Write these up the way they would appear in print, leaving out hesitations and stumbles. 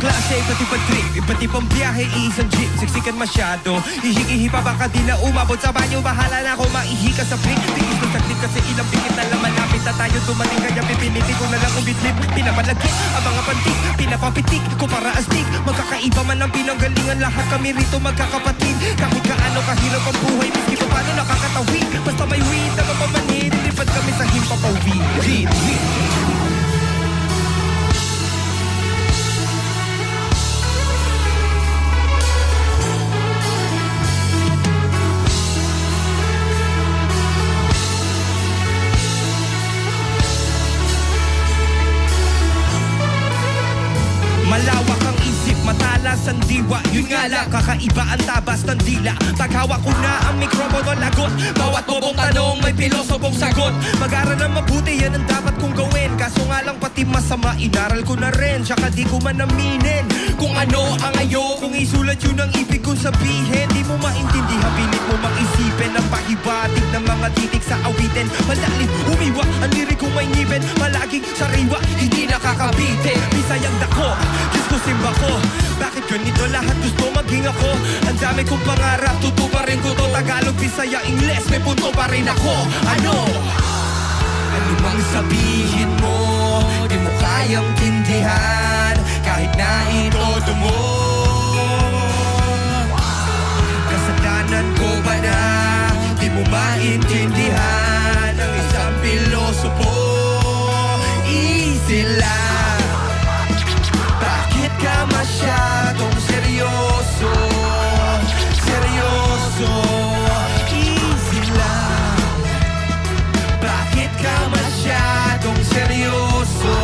klase, iba't ibang trip, iba't ibang biyahe, iisang jeep. Siksikan masyado, ihi-ihi pa baka di na umabot sa banyo. Bahala na ako maihi ka sa pick. Tigis ng saglit kasi ilang pikit na lang malapit na tayo dumating. Kaya pipilitin ko na lang umitlip. Pinapalagit ang mga pantik, pinapapitik ko para astig. Magkakaiba man ang pinanggalingan, lahat kami rito magkakapatid. Kahit kaano kahirap ang buhay, miski pa paano nakakatawi. Basta may weed na mapamanid, lipad kami sa himpapawi. Hit. Malawak ang isip, matalas ang diwa. Yun nga lang, kakaiba ang tabas ng dila. Paghawak ko na ang mikropono, lagot. Bawat bobong tanong, may pilosopong sagot. Mag-aral na mabuti, yan ang dapat kong gawin. Kaso nga lang pati masama, inaral ko na rin. Tsaka di ko man aminin kung ano ang ayo. Kung isulat yun ang ibig kong sabihin, di mo maintindihan, pilit mo mang isipin ang pahibatig ng mga titik sa awitin. Malalim, umiwa, ang lirik kong may ngipin. Malaging sariwa, hindi nakakabitin. Bisayang dako, Diyos ko simba ko. Bakit ganito lahat gusto maging ako? Ang dami kong pangarap, tutuparin ko to. Tagalog, Bisaya, Ingles, may punto pa rin ako. Ano? Ano mang sabihin mo, di mo kayang tindihan. Kahit na itodo mo, kasalanan ko ba na di mo maintindihan ang isang pilosopo? Easy lang. Bakit ka masyadong seryoso? Seryoso. Easy lang. Bakit ka masyadong seryoso? Seryoso.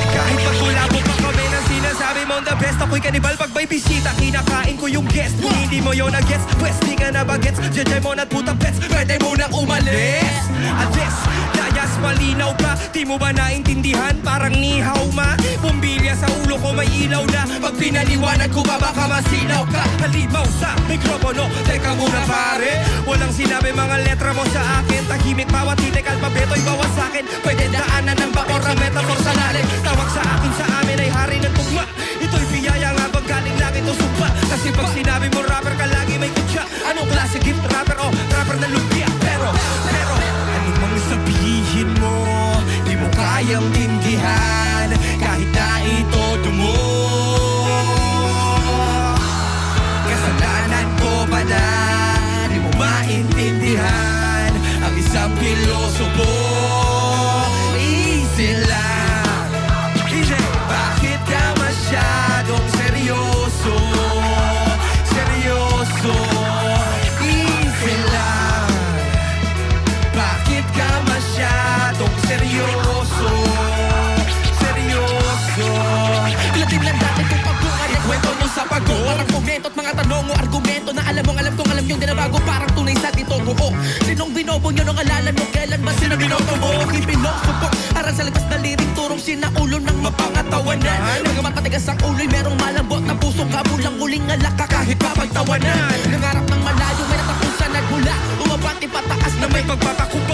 Kahit pagkulabot pa kami ng sinasabi mong the best, ako'y kanibal pag may bisita. Kinakain ko yung guest. Kung hindi mo yun na-gets, pwes di ka na bagets. Jajay mo na't putang pets, pwede mo nang umalis. Address, layas, malinaw pa. Di mo ba naintindihan? Parang nihaw ma. Pumbilya sa ulo ko may ilaw na. Pag pinaliwanag ko ba baka masilaw ka. Halimaw sa mikropono, teka muna pare. Walang sinabi mga letra mo sa akin. Tahimik bawat titik, alpabeto'y bawas sa akin. Pwede daanan ng bakor ang metaphor sa lalim. Tawag sa akin sa amin ay hari ng tugma. Ito'y biyaya nga bang galing langit o sumpa. Kasi pag sinabi mo rapper ka lagi may kutya. Anong klase gift rapper o rapper na lumpia? Pero ano mang sabihin mo, di mo kayang tindihan. Kahit na itodo mo, kasalanan ko ba na di mo maintindihan ang isang pilosopo? Easy lang. Bakit ka masyadong seryoso? Seryoso. Easy lang. Bakit ka masyadong seryoso? Seryoso. Latin lang dati kung pagbungan ang kwento mo sa pagko. Parang komento at mga tanong o argumento na alam mong alam kung alam yung dinabago. Parang tunay sa dito buo. Sinong binobo nyo nung alalan mo? Kailan ba sila binoto mo? Aking pinosupok. Aral sa lipas na liring turong sinaulo ng mapangatawanan. Magamat matigas ang ulo'y merong malambot na puso. Kabulang uling alaka kahit papagtawanan. Nangarap ng malayo may natapusan at hula. Umabati pataas na may May pagpapakumbaba